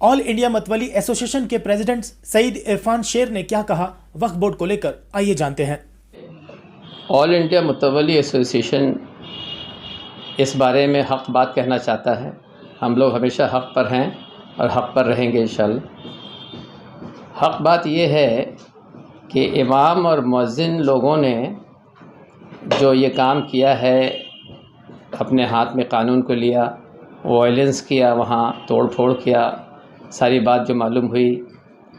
All India मतवली association के president Saeed Irfan शेर ने क्या कहा वक्फ बोर्ड को लेकर, आइए जानते हैं। ऑल इंडिया मुतवली एसोसिएशन इस बारे में हक़ बात कहना चाहता है। हम लोग हमेशा हक़ पर हैं और हक़ पर रहेंगे इंशाअल्लाह। हक़ बात ये है कि इमाम और मुअज्जिन लोगों ने जो ये काम किया है, अपने हाथ में क़ानून को लिया, वायलेंस किया, वहाँ तोड़ फोड़ किया, सारी बात जो मालूम हुई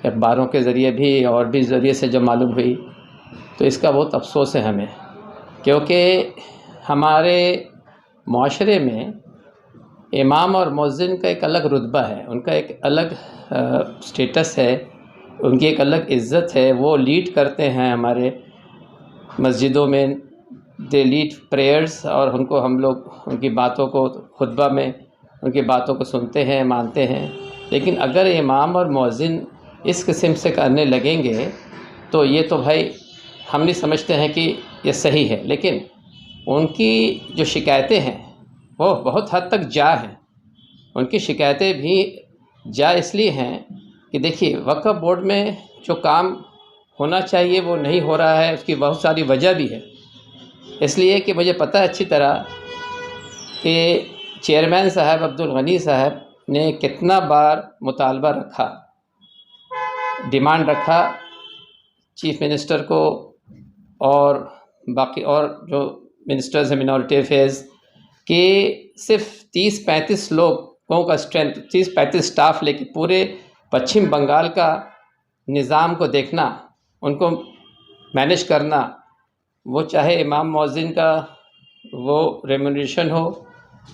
अखबारों के ज़रिए भी और भी ज़रिए से जो मालूम हुई, तो इसका बहुत अफसोस है हमें, क्योंकि हमारे माशरे में इमाम और मुअज्जिन का एक अलग रुतबा है, उनका एक अलग स्टेटस है, उनकी एक अलग इज़्ज़त है। वो लीड करते हैं हमारे मस्जिदों में, दे लीड प्रेयर्स, और उनको हम लोग उनकी बातों को खुतबा में उनकी बातों को सुनते हैं, मानते हैं। लेकिन अगर इमाम और मुअज्जिन इस किस्म से करने लगेंगे तो ये तो भाई हम नहीं समझते हैं कि ये सही है। लेकिन उनकी जो शिकायतें हैं वो बहुत हद तक जा हैं। उनकी शिकायतें भी जा इसलिए हैं कि देखिए, वक्फ बोर्ड में जो काम होना चाहिए वो नहीं हो रहा है। उसकी बहुत सारी वजह भी है, इसलिए कि मुझे पता है अच्छी तरह कि चेयरमैन साहब अब्दुल गनी साहब ने कितना बार मुतालबा रखा, डिमांड रखा चीफ़ मिनिस्टर को और बाकी और जो मिनिस्टर्स हैं मिनॉरिटी अफेयर्स, कि सिर्फ 30-35 लोगों का स्ट्रेंथ, 30-35 स्टाफ लेके पूरे पश्चिम बंगाल का निज़ाम को देखना, उनको मैनेज करना, वो चाहे इमाम मुअज्जिन का वो रेम्यूनरेशन हो,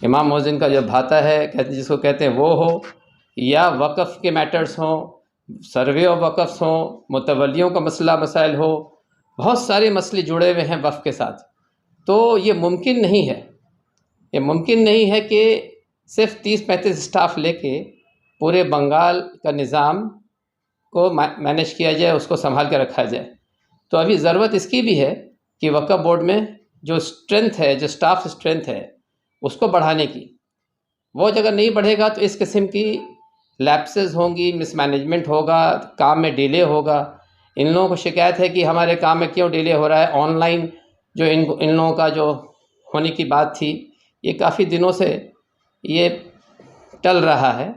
इमाम मुअज्जिन का जो भाता है जिसको कहते हैं वो हो, या वक़्फ़ के मैटर्स हों, सर्वे ऑफ वक़्फ़्स हों, मुतवल्लियों का मसला मसाइल हो, बहुत सारे मसले जुड़े हुए हैं वक़्फ़ के साथ। तो ये मुमकिन नहीं है, ये मुमकिन नहीं है कि सिर्फ 30-35 स्टाफ लेके पूरे बंगाल का निज़ाम को मैनेज किया जाए, उसको संभाल के रखा जाए। तो अभी ज़रूरत इसकी भी है कि वक्फ बोर्ड में जो स्ट्रेंथ है, जो स्टाफ स्ट्रेंथ है, उसको बढ़ाने की। वो जगह नहीं बढ़ेगा तो इस किस्म की लैप्सेस होंगी, मिसमैनेजमेंट होगा, काम में डिले होगा। इन लोगों को शिकायत है कि हमारे काम में क्यों डिले हो रहा है। ऑनलाइन जो इन लोगों का जो होने की बात थी, ये काफ़ी दिनों से ये टल रहा है,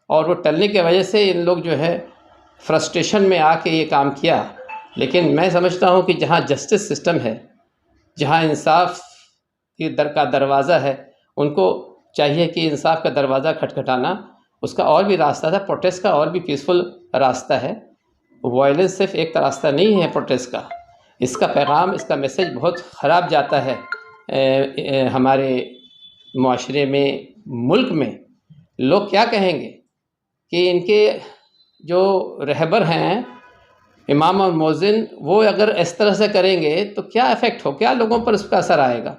और वो टलने की वजह से इन लोग जो है फ्रस्ट्रेशन में आके ये काम किया। लेकिन मैं समझता हूँ कि जहाँ जस्टिस सिस्टम है, जहाँ इंसाफ की का दरवाज़ा है, उनको चाहिए कि इंसाफ का दरवाज़ा खटखटाना, उसका और भी रास्ता था, प्रोटेस्ट का और भी पीसफुल रास्ता है। वायलेंस सिर्फ एक रास्ता नहीं है प्रोटेस्ट का। इसका पैगाम, इसका मैसेज बहुत ख़राब जाता है हमारे माशरे में, मुल्क में। लोग क्या कहेंगे कि इनके जो रहबर हैं इमाम और मुअज्जिन, वो अगर इस तरह से करेंगे तो क्या इफ़ेक्ट हो, क्या लोगों पर उसका असर आएगा।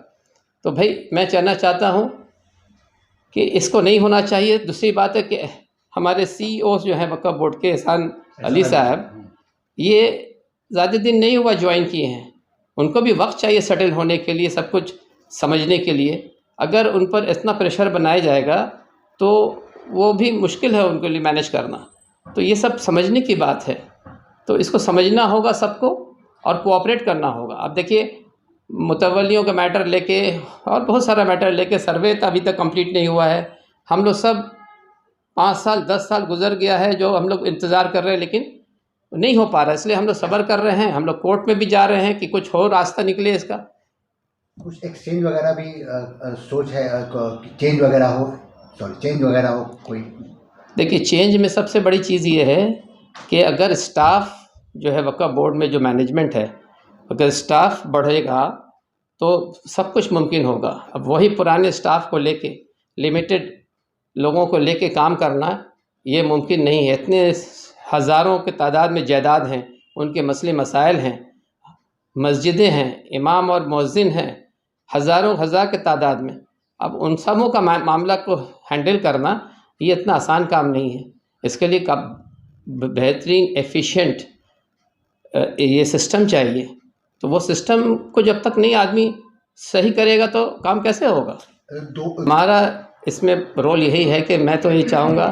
तो भाई मैं कहना चाहता हूँ कि इसको नहीं होना चाहिए। दूसरी बात है कि हमारे CEO जो हैं वक्फ बोर्ड के, एहसान अली साहब, ये ज़्यादा दिन नहीं हुआ ज्वाइन किए हैं। उनको भी वक्त चाहिए सेटल होने के लिए, सब कुछ समझने के लिए। अगर उन पर इतना प्रेशर बनाया जाएगा तो वो भी मुश्किल है उनके लिए मैनेज करना। तो ये सब समझने की बात है, तो इसको समझना होगा सबको और कोऑपरेट करना होगा। अब देखिए, मुतवल्लियों का मैटर लेके और बहुत सारा मैटर लेके सर्वे अभी तक कंप्लीट नहीं हुआ है। हम लोग सब 5 साल 10 साल गुजर गया है जो हम लोग इंतज़ार कर रहे हैं, लेकिन नहीं हो पा रहा है। इसलिए हम लोग सब्र कर रहे हैं, हम लोग कोर्ट में भी जा रहे हैं कि कुछ हो रास्ता निकले इसका। कुछ एक्सचेंज वगैरह भी सोच है, चेंज वगैरह हो कोई? देखिए, चेंज में सबसे बड़ी चीज़ ये है कि अगर स्टाफ जो है वक्फ बोर्ड में, जो मैनेजमेंट है, अगर स्टाफ बढ़ेगा तो सब कुछ मुमकिन होगा। अब वही पुराने स्टाफ को लेके, लिमिटेड लोगों को लेके काम करना ये मुमकिन नहीं है। इतने हज़ारों के तादाद में जायदाद हैं, उनके मसले मसाइल हैं, मस्जिदें हैं, इमाम और मुअज्जिन हैं, हज़ारों हज़ार के तादाद में। अब उन सबों का मामला को हैंडल करना ये इतना आसान काम नहीं है। इसके लिए बेहतरीन एफिशिएंट ये सिस्टम चाहिए। तो वो सिस्टम को जब तक नहीं आदमी सही करेगा तो काम कैसे होगा। हमारा इसमें रोल यही है कि मैं तो ये चाहूँगा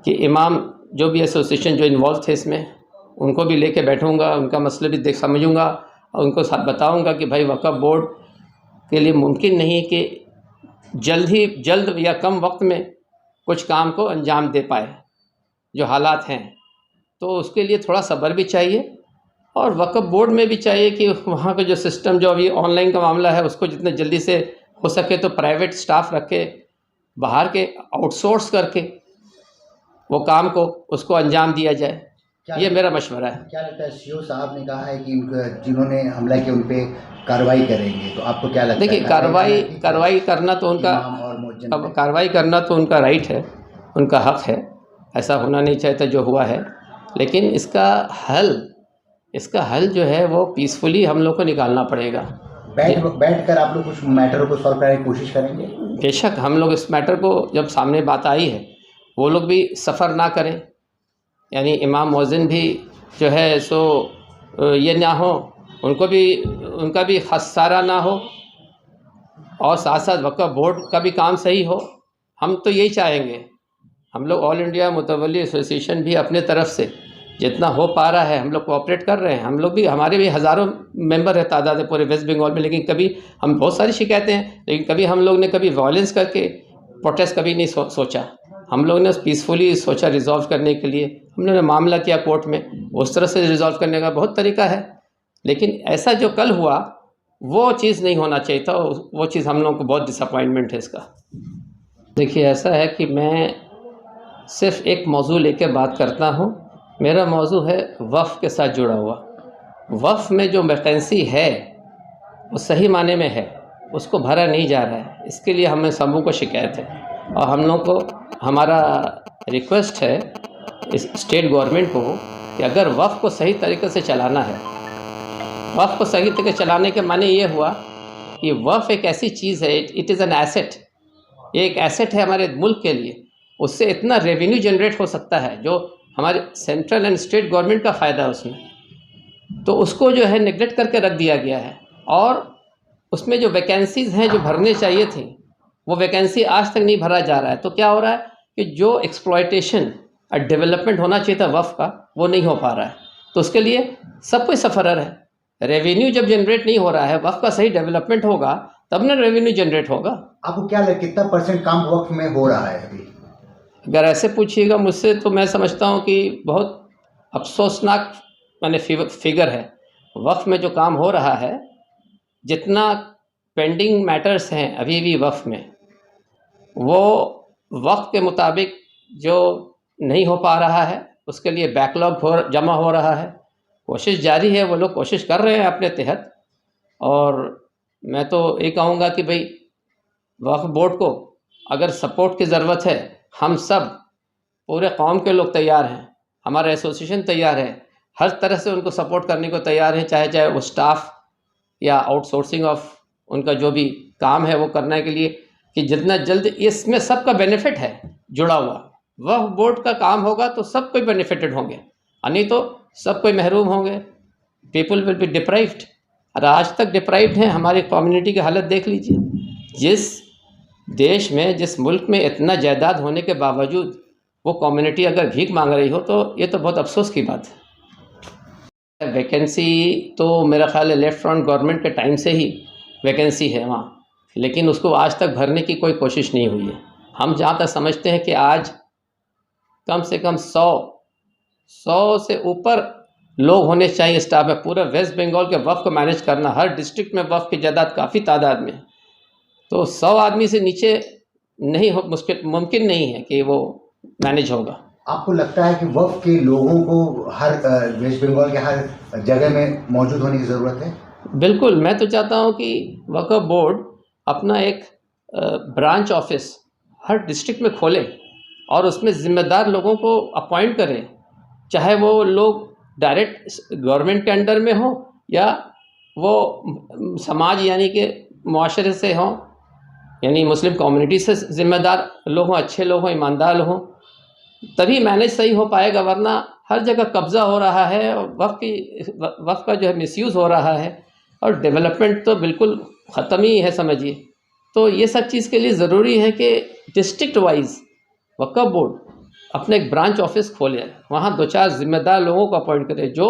कि इमाम जो भी एसोसिएशन जो इन्वॉल्व थे इसमें, उनको भी लेके बैठूंगा, उनका मसले भी समझूंगा और उनको साथ बताऊंगा कि भाई वक्फ बोर्ड के लिए मुमकिन नहीं कि जल्द या कम वक्त में कुछ काम को अंजाम दे पाए जो हालात हैं। तो उसके लिए थोड़ा सब्र भी चाहिए और वक्फ बोर्ड में भी चाहिए कि वहाँ का जो सिस्टम जो अभी ऑनलाइन का मामला है उसको जितने जल्दी से हो सके तो प्राइवेट स्टाफ रख के बाहर के आउटसोर्स करके वो काम को उसको अंजाम दिया जाए। ये मेरा मशवरा है। क्या लगता है, सीओ साहब ने कहा है कि जिन्होंने हमला किया उन पे कार्रवाई करेंगे, तो आपको क्या लगता है? देखिए, कार्रवाई करना तो उनका कार्रवाई करना तो उनका राइट है, उनका हक है, ऐसा होना नहीं चाहता जो हुआ है। लेकिन इसका हल जो है वो पीसफुली हम लोग को निकालना पड़ेगा। बैठ कर आप लोग कुछ मैटर को सॉल्व करने की कोशिश करेंगे? बेशक हम लोग इस मैटर को, जब सामने बात आई है, वो लोग भी सफ़र ना करें, यानी इमाम मौज़िन भी जो है सो ये ना हो, उनका भी खसारा ना हो और साथ साथ वक्फ बोर्ड का भी काम सही हो। हम तो यही चाहेंगे। हम लोग ऑल इंडिया मुतवल्ली एसोसिएशन भी अपने तरफ से जितना हो पा रहा है हम लोग कोऑपरेट कर रहे हैं। हम लोग भी, हमारे भी हज़ारों मेंबर है, तादाद है पूरे वेस्ट बंगाल में, लेकिन कभी हम बहुत सारी शिकायतें हैं, लेकिन कभी हम लोग ने कभी वायलेंस करके प्रोटेस्ट कभी नहीं सोचा। हम लोग ने पीसफुली सोचा रिजॉल्व करने के लिए। हम लोगों ने मामला किया कोर्ट में, उस तरह से रिजॉल्व करने का बहुत तरीका है। लेकिन ऐसा जो कल हुआ वो चीज़ नहीं होना चाहिए था, वो चीज़ हम लोगों को बहुत डिसअपॉइंटमेंट है इसका। देखिए, ऐसा है कि मैं सिर्फ एक मौजू लेके बात करता हूँ। मेरा मौजू है वफ़ के साथ जुड़ा हुआ। वफ़ में जो वैकेंसी है वो सही माने में है, उसको भरा नहीं जा रहा है। इसके लिए हमें सबों को शिकायत है और हम लोग को, हमारा रिक्वेस्ट है इस स्टेट गवर्नमेंट को कि अगर वफ़ को सही तरीके से चलाना है, वफ़ को सही तरीके से चलाने के माने ये हुआ कि वफ़ एक ऐसी चीज़ है, इट इज़ एन एसेट। ये एक एसेट है हमारे मुल्क के लिए। उससे इतना रेवेन्यू जनरेट हो सकता है जो हमारे सेंट्रल एंड स्टेट गवर्नमेंट का फ़ायदा है उसमें। तो उसको जो है नेगलेक्ट करके रख दिया गया है और उसमें जो वैकेंसीज़ हैं जो भरने चाहिए थी वो वैकेंसी आज तक नहीं भरा जा रहा है। तो क्या हो रहा है कि जो एक्सप्लॉयटेशन और डेवलपमेंट होना चाहिए था वफ़ का, वो नहीं हो पा रहा है। तो उसके लिए सब कोई सफ़रर है। रेवेन्यू जब जनरेट नहीं हो रहा है, वफ़ का सही डेवलपमेंट होगा तब ना रेवेन्यू जनरेट होगा। आपको क्या लगता है कितना परसेंट काम वक्त में हो रहा है अभी? अगर ऐसे पूछिएगा मुझसे तो मैं समझता हूँ कि बहुत अफसोसनाक मैंने फिगर है। वक्फ में जो काम हो रहा है, जितना पेंडिंग मैटर्स हैं अभी भी वक्फ में, वो वक्त के मुताबिक जो नहीं हो पा रहा है उसके लिए बैकलॉग जमा हो रहा है। कोशिश जारी है, वो लोग कोशिश कर रहे हैं अपने तहत। और मैं तो ये कहूँगा कि भाई वक्फ बोर्ड को अगर सपोर्ट की ज़रूरत है, हम सब पूरे कौम के लोग तैयार हैं, हमारा एसोसिएशन तैयार है, हर तरह से उनको सपोर्ट करने को तैयार है, चाहे वो स्टाफ या आउटसोर्सिंग ऑफ उनका जो भी काम है वो करने के लिए, कि जितना जल्द इसमें सबका बेनिफिट है जुड़ा हुआ। वक्फ बोर्ड का काम होगा तो सब कोई बेनिफिटेड होंगे, नहीं तो सब कोई महरूम होंगे। People will be deprived. और आज तक डिप्राइव्ड हैं। हमारी कम्युनिटी की हालत देख लीजिए। जिस देश में, जिस मुल्क में इतना जायदाद होने के बावजूद वो कम्युनिटी अगर भीख मांग रही हो तो ये तो बहुत अफसोस की बात है। वैकेंसी तो मेरा ख्याल है लेफ्ट फ्रंट गवर्नमेंट के टाइम से ही वैकेंसी है वहाँ, लेकिन उसको आज तक भरने की कोई कोशिश नहीं हुई है। हम जहाँ तक समझते हैं कि आज कम से कम 100 से ऊपर लोग होने चाहिए स्टाफ में। पूरा वेस्ट बंगाल के वफ़ को मैनेज करना, हर डिस्ट्रिक्ट में वफ़ की जायदाद काफ़ी तादाद में, तो 100 आदमी से नीचे नहीं हो, मुमकिन नहीं है कि वो मैनेज होगा। आपको लगता है कि वफ़ के लोगों को हर वेस्ट बंगाल के हर जगह में मौजूद होने की ज़रूरत है? बिल्कुल, मैं तो चाहता हूँ कि वक्फ बोर्ड अपना एक ब्रांच ऑफिस हर डिस्ट्रिक्ट में खोले और उसमें ज़िम्मेदार लोगों को अपॉइंट करे, चाहे वो लोग डायरेक्ट गवर्नमेंट के अंडर में हो या वो समाज यानी कि मुआशरे से हों, यानी मुस्लिम कम्युनिटी से ज़िम्मेदार लोग हों, अच्छे लोग हों, ईमानदार हों, तभी मैनेज सही हो पाएगा। वरना हर जगह कब्ज़ा हो रहा है, वक़्त का जो है मिसयूज़ हो रहा है और डेवलपमेंट तो बिल्कुल ख़त्म ही है समझिए। तो ये सब चीज़ के लिए ज़रूरी है कि डिस्ट्रिक्ट वाइज वक्फ बोर्ड अपने एक ब्रांच ऑफिस खोले, वहाँ 2-4 ज़िम्मेदार लोगों को अपॉइंट करें जो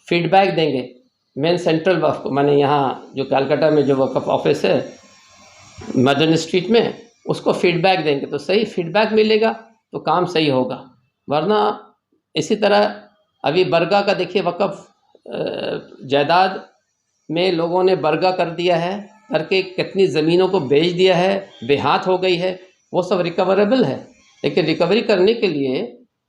फीडबैक देंगे मेन सेंट्रल वक्फ को, माने यहाँ जो कलकत्ता में जो वक्फ ऑफिस है मदन स्ट्रीट में, उसको फीडबैक देंगे तो सही फीडबैक मिलेगा तो काम सही होगा। वरना इसी तरह अभी बरगा का देखिए वक्फ जायदाद में लोगों ने बरगा कर दिया है, करके कितनी ज़मीनों को बेच दिया है, बेहात हो गई है, वो सब रिकवरेबल है। लेकिन रिकवरी करने के लिए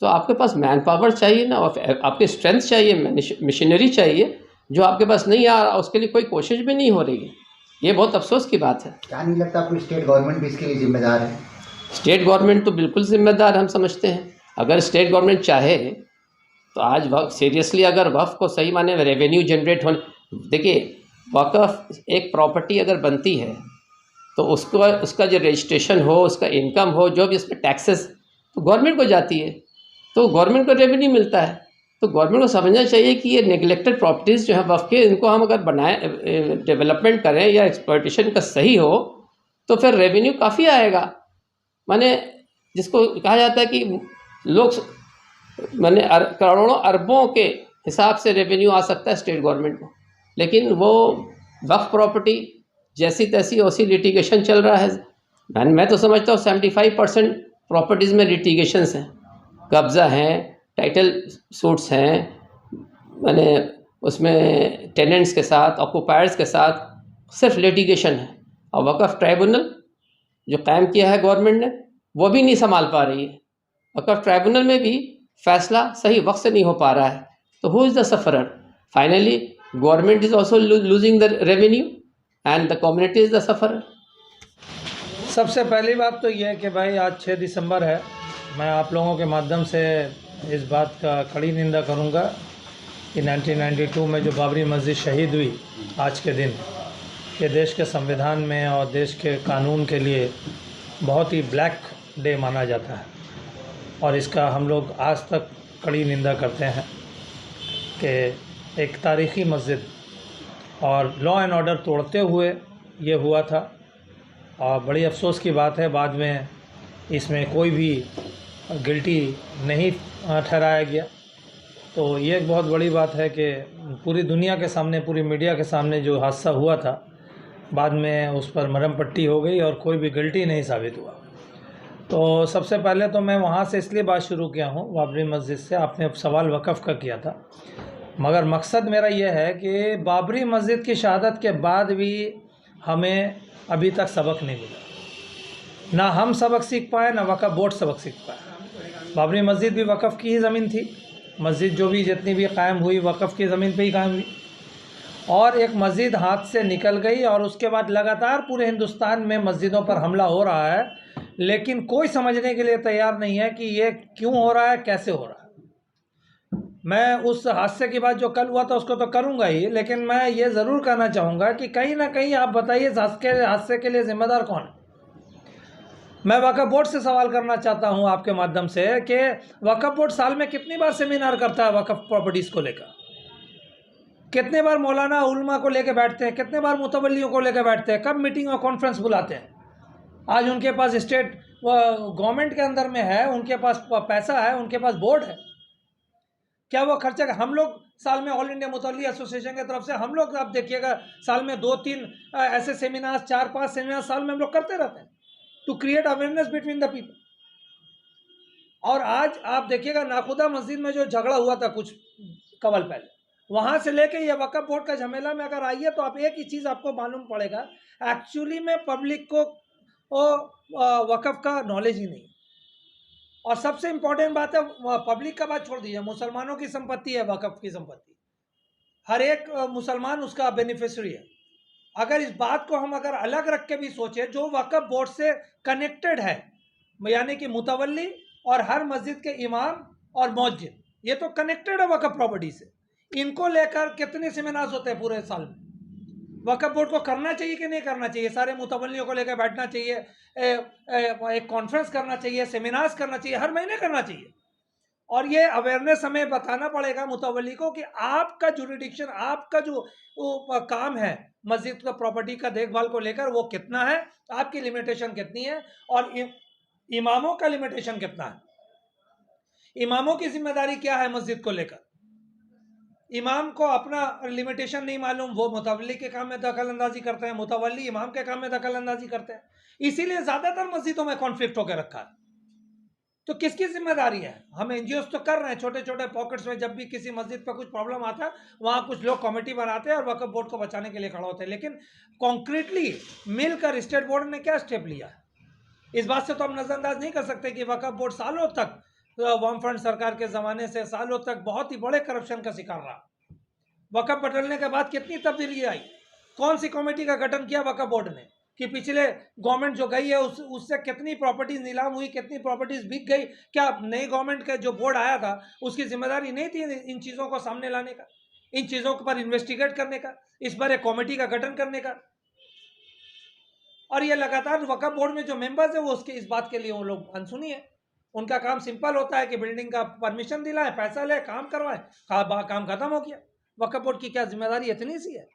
तो आपके पास मैन पावर चाहिए ना, और आपकी स्ट्रेंथ चाहिए, मशीनरी चाहिए, जो आपके पास नहीं आ रहा, उसके लिए कोई कोशिश भी नहीं हो रही है। ये बहुत अफसोस की बात है। क्या नहीं लगता आपको स्टेट गवर्नमेंट भी इसके लिए जिम्मेदार है? स्टेट गवर्नमेंट तो बिल्कुल ज़िम्मेदार हम समझते हैं। अगर स्टेट गवर्नमेंट चाहे तो आज वक्फ सीरियसली अगर वक्फ को सही माने रेवेन्यू जनरेट होने, देखिए वक्फ एक प्रॉपर्टी अगर बनती है तो उसको उसका जो रजिस्ट्रेशन हो, उसका इनकम हो, जो भी उसमें टैक्सेस तो गवर्नमेंट को जाती है, तो गवर्नमेंट को रेवेन्यू मिलता है। तो गवर्नमेंट को समझना चाहिए कि ये नेगलेक्टेड प्रॉपर्टीज़ जो है वक्फ के, इनको हम अगर बनाए डेवलपमेंट करें या एक्सप्लॉयटेशन का सही हो तो फिर रेवेन्यू काफ़ी आएगा। माने जिसको कहा जाता है कि लोग माने करोड़ों अरबों के हिसाब से रेवेन्यू आ सकता है स्टेट गवर्नमेंट को, लेकिन वो वक्फ प्रॉपर्टी जैसी तैसी वैसी लिटिगेशन चल रहा है। मैं तो समझता हूँ 75% प्रॉपर्टीज़ में लिटिगेशंस हैं, कब्ज़ा हैं, टाइटल सूट्स हैं, माने उसमें टेनेंट्स के साथ, ऑक्यूपायर्स के साथ सिर्फ लिटिगेशन है। और वक्फ ट्राइब्यूनल जो कायम किया है गवर्नमेंट ने, वो भी नहीं संभाल पा रही है। वक्फ ट्राइब्यूनल में भी फैसला सही वक्त से नहीं हो पा रहा है, तो who is the sufferer? Finally government is also losing the revenue and the community is the sufferer. सबसे पहली बात तो ये है कि भाई आज 6 दिसंबर है। मैं आप लोगों के माध्यम से इस बात का कड़ी निंदा करूंगा कि 1992 में जो बाबरी मस्जिद शहीद हुई आज के दिन, ये देश के संविधान में और देश के कानून के लिए बहुत ही ब्लैक डे माना जाता है, और इसका हम लोग आज तक कड़ी निंदा करते हैं कि एक तारीख़ी मस्जिद और लॉ एंड ऑर्डर तोड़ते हुए ये हुआ था। और बड़ी अफसोस की बात है, बाद में इसमें कोई भी गिल्टी नहीं ठहराया गया। तो ये एक बहुत बड़ी बात है कि पूरी दुनिया के सामने, पूरी मीडिया के सामने जो हादसा हुआ था, बाद में उस पर मरहम पट्टी हो गई और कोई भी गिल्टी नहीं साबित हुआ। तो सबसे पहले तो मैं वहाँ से इसलिए बात शुरू किया हूँ, बाबरी मस्जिद से। आपने सवाल वक़्फ़ का किया था, मगर मकसद मेरा यह है कि बाबरी मस्जिद की शहादत के बाद भी हमें अभी तक सबक नहीं मिला। ना हम सबक सीख पाए, ना वक़्फ़ बोर्ड सबक सीख पाए। बाबरी मस्जिद भी वक़्फ़ की ही ज़मीन थी, मस्जिद जो भी जितनी भी कायम हुई वक़्फ़ की ज़मीन पे ही कायम हुई, और एक मस्जिद हाथ से निकल गई और उसके बाद लगातार पूरे हिंदुस्तान में मस्जिदों पर हमला हो रहा है, लेकिन कोई समझने के लिए तैयार नहीं है कि ये क्यों हो रहा है, कैसे हो रहा है। मैं उस हादसे की बात जो कल हुआ था उसको तो करूँगा ही, लेकिन मैं ये ज़रूर कहना चाहूँगा कि कहीं ना कहीं आप बताइए इस हादसे के लिए ज़िम्मेदार कौन है। मैं वक्फ बोर्ड से सवाल करना चाहता हूँ आपके माध्यम से कि वक्फ बोर्ड साल में कितनी बार सेमिनार करता है वक्फ प्रॉपर्टीज़ को लेकर? कितने बार मौलाना उलमा को लेकर बैठते हैं, कितने बार मुतवल्लियों को लेकर बैठते हैं, कब मीटिंग और कॉन्फ्रेंस बुलाते हैं? आज उनके पास स्टेट गवर्नमेंट के अंदर में है, उनके पास पैसा है, उनके पास बोर्ड है, क्या वो खर्चा? हम लोग साल में ऑल इंडिया मुतवल्ली एसोसिएशन की तरफ से हम लोग, आप देखिएगा, साल में 2-3 ऐसे सेमिनार, 4-5 सेमिनार साल में हम लोग करते रहते हैं to create awareness between the people. और आज आप देखिएगा नाखुदा मस्जिद में जो झगड़ा हुआ था कुछ कवल पहले, वहाँ से लेके ये वक्फ बोर्ड का झमेला में अगर आइए तो आप एक ही चीज़ आपको मालूम पड़ेगा, एक्चुअली में पब्लिक को वक्फ का नॉलेज ही नहीं। और सबसे इम्पोर्टेंट बात है, पब्लिक का बात छोड़ दीजिए, मुसलमानों की संपत्ति है वक्फ की संपत्ति, हर एक मुसलमान उसका बेनिफिशियरी है। अगर इस बात को हम अगर अलग रख के भी सोचें, जो वक्फ बोर्ड से कनेक्टेड है, यानी कि मुतवल्ली और हर मस्जिद के इमाम और मौजिद, ये तो कनेक्टेड है वक्फ प्रॉपर्टी से, इनको लेकर कितने सेमिनार्स होते हैं पूरे साल में? वक्फ बोर्ड को करना चाहिए कि नहीं करना चाहिए? सारे मुतवल्लियों को लेकर बैठना चाहिए, एक कॉन्फ्रेंस करना चाहिए, सेमिनार्स करना चाहिए, हर महीने करना चाहिए। और ये अवेयरनेस हमें बताना पड़ेगा मुतवल्ली को कि आपका जुरिडिक्शन, आपका जो काम है मस्जिद का प्रॉपर्टी का देखभाल को लेकर, वो कितना है, आपकी लिमिटेशन कितनी है और इमामों का लिमिटेशन कितना है। इमामों की जिम्मेदारी क्या है मस्जिद को लेकर? इमाम को अपना लिमिटेशन नहीं मालूम, वो मुतवल्ली के काम में दखल अंदाजी करते हैं, मुतवल्ली इमाम के काम में दखल अंदाजी करते हैं, इसीलिए ज्यादातर मस्जिदों में कॉन्फ्लिक्ट होकर रखा है। तो किसकी जिम्मेदारी है? हम एनजीओस तो कर रहे हैं छोटे छोटे पॉकेट्स में, जब भी किसी मस्जिद पर कुछ प्रॉब्लम आता है वहां कुछ लोग कमेटी बनाते हैं और वक्फ बोर्ड को बचाने के लिए खड़ा होते हैं, लेकिन कॉन्क्रीटली मिलकर स्टेट बोर्ड ने क्या स्टेप लिया है इस बात से तो हम नजरअंदाज नहीं कर सकते कि वक्फ बोर्ड सालों तक वाम फ्रंट सरकार के जमाने से सालों तक बहुत ही बड़े करप्शन का शिकार रहा। वक्फ बदलने के बाद कितनी तब्दीली आई, कौन सी कमेटी का गठन किया वक्फ बोर्ड ने कि पिछले गवर्नमेंट जो गई है उससे कितनी प्रॉपर्टीज नीलाम हुई, कितनी प्रॉपर्टीज बिक गई? क्या नई गवर्नमेंट का जो बोर्ड आया था उसकी जिम्मेदारी नहीं थी इन चीज़ों को सामने लाने का, इन चीज़ों पर इन्वेस्टिगेट करने का, इस पर एक कमेटी का गठन करने का? और ये लगातार वक्फ बोर्ड में जो मेंबर्स है वो उसके इस बात के लिए वो लोग अनसुनी है। उनका काम सिंपल होता है कि बिल्डिंग का परमिशन दिलाए, पैसा ले, काम करवाए, काम खत्म हो गया। वक्फ बोर्ड की क्या जिम्मेदारी इतनी सी है?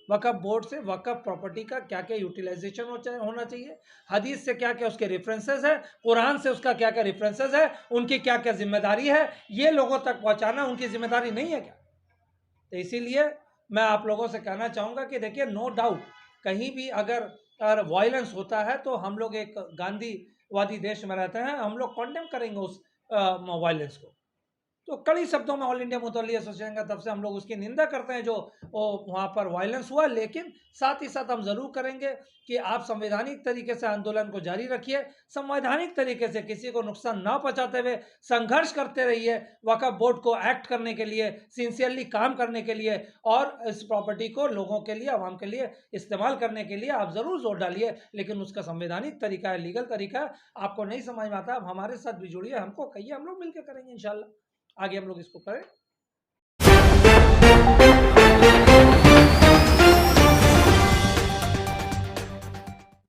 वक्फ बोर्ड से वक्फ प्रॉपर्टी का क्या क्या यूटिलाइजेशन होना चाहिए, हदीस से क्या क्या उसके रेफरेंसेस है, कुरान से उसका क्या क्या रेफरेंसेस है, उनकी क्या क्या जिम्मेदारी है, ये लोगों तक पहुंचाना उनकी जिम्मेदारी नहीं है क्या? तो इसीलिए मैं आप लोगों से कहना चाहूँगा कि देखिए, नो डाउट कहीं भी अगर वायलेंस होता है तो हम लोग एक गांधीवादी देश में रहते हैं, हम लोग कॉन्डेम करेंगे उस वायलेंस को। तो कड़ी शब्दों में ऑल इंडिया मुतवल्ली एसोसिएशन की तरफ से हम लोग उसकी निंदा करते हैं जो वहाँ पर वायलेंस हुआ, लेकिन साथ ही साथ हम ज़रूर करेंगे कि आप संवैधानिक तरीके से आंदोलन को जारी रखिए, संवैधानिक तरीके से किसी को नुकसान ना पहुँचाते हुए संघर्ष करते रहिए, वक्फ बोर्ड को एक्ट करने के लिए, सिंसियरली काम करने के लिए और इस प्रॉपर्टी को लोगों के लिए, आवाम के लिए इस्तेमाल करने के लिए आप ज़रूर जोर डालिए, लेकिन उसका संवैधानिक तरीका है, लीगल तरीका है। आपको नहीं समझ में आता, आप हमारे साथ भी जुड़िए, हमको कहिए, हम लोग मिलकर करेंगे इंशाल्लाह, आगे हम लोग इसको करें।